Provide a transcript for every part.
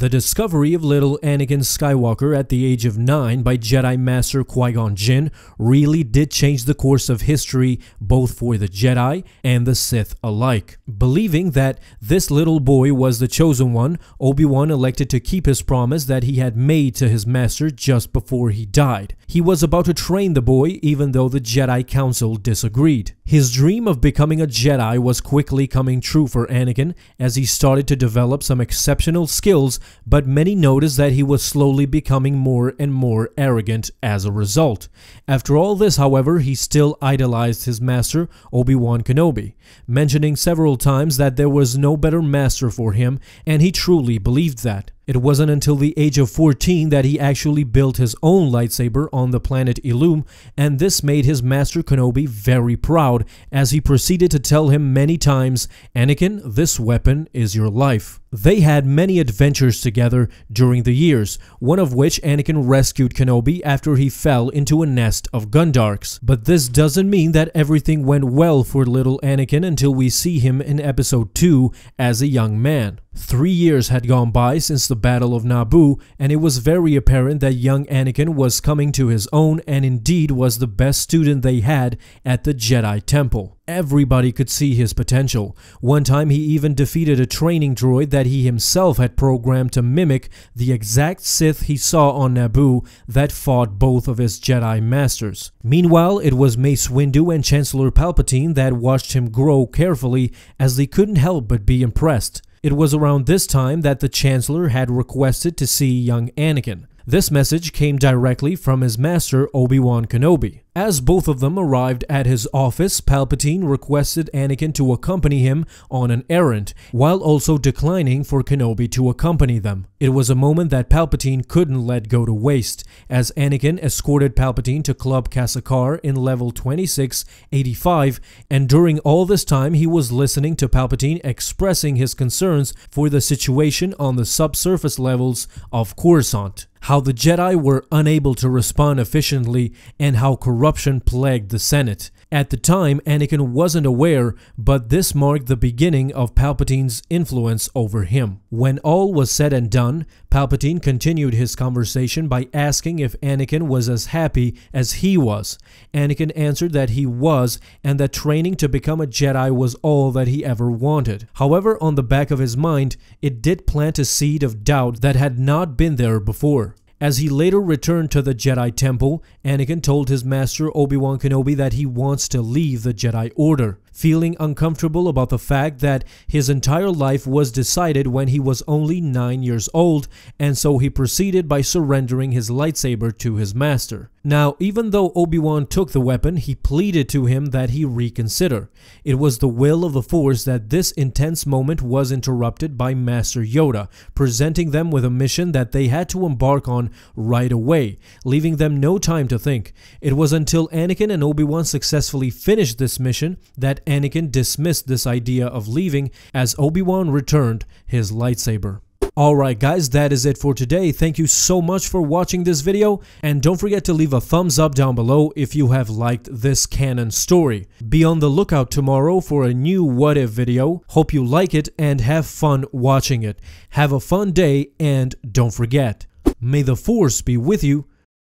The discovery of little Anakin Skywalker at the age of 9 by Jedi Master Qui-Gon Jinn really did change the course of history both for the Jedi and the Sith alike. Believing that this little boy was the chosen one, Obi-Wan elected to keep his promise that he had made to his master just before he died. He was about to train the boy even though the Jedi Council disagreed. His dream of becoming a Jedi was quickly coming true for Anakin as he started to develop some exceptional skills, but many noticed that he was slowly becoming more and more arrogant as a result. After all this, however, he still idolized his master, Obi-Wan Kenobi, mentioning several times that there was no better master for him, and he truly believed that. It wasn't until the age of 14 that he actually built his own lightsaber on the planet Ilum, and this made his master Kenobi very proud as he proceeded to tell him many times, "Anakin, this weapon is your life." They had many adventures together during the years, one of which Anakin rescued Kenobi after he fell into a nest of Gundarks. But this doesn't mean that everything went well for little Anakin until we see him in episode 2 as a young man. 3 years had gone by since the Battle of Naboo, and it was very apparent that young Anakin was coming to his own and indeed was the best student they had at the Jedi Temple. Everybody could see his potential. One time he even defeated a training droid that he himself had programmed to mimic the exact Sith he saw on Naboo that fought both of his Jedi masters. Meanwhile, it was Mace Windu and Chancellor Palpatine that watched him grow carefully as they couldn't help but be impressed. It was around this time that the Chancellor had requested to see young Anakin. This message came directly from his master Obi-Wan Kenobi. As both of them arrived at his office, Palpatine requested Anakin to accompany him on an errand, while also declining for Kenobi to accompany them. It was a moment that Palpatine couldn't let go to waste, as Anakin escorted Palpatine to Club Kassakar in level 2685, and during all this time he was listening to Palpatine expressing his concerns for the situation on the subsurface levels of Coruscant, how the Jedi were unable to respond efficiently, and how corruption plagued the Senate. At the time, Anakin wasn't aware, but this marked the beginning of Palpatine's influence over him. When all was said and done, Palpatine continued his conversation by asking if Anakin was as happy as he was. Anakin answered that he was, and that training to become a Jedi was all that he ever wanted. However, on the back of his mind, it did plant a seed of doubt that had not been there before. As he later returned to the Jedi Temple, Anakin told his master Obi-Wan Kenobi that he wants to leave the Jedi Order, feeling uncomfortable about the fact that his entire life was decided when he was only 9 years old, and so he proceeded by surrendering his lightsaber to his master. Now, even though Obi-Wan took the weapon, he pleaded to him that he reconsider. It was the will of the Force that this intense moment was interrupted by Master Yoda, presenting them with a mission that they had to embark on right away, leaving them no time to think. It was until Anakin and Obi-Wan successfully finished this mission that Anakin dismissed this idea of leaving as Obi-Wan returned his lightsaber. Alright guys, that is it for today. Thank you so much for watching this video, and don't forget to leave a thumbs up down below if you have liked this canon story. Be on the lookout tomorrow for a new What If video. Hope you like it and have fun watching it. Have a fun day, and don't forget, may the Force be with you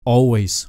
always.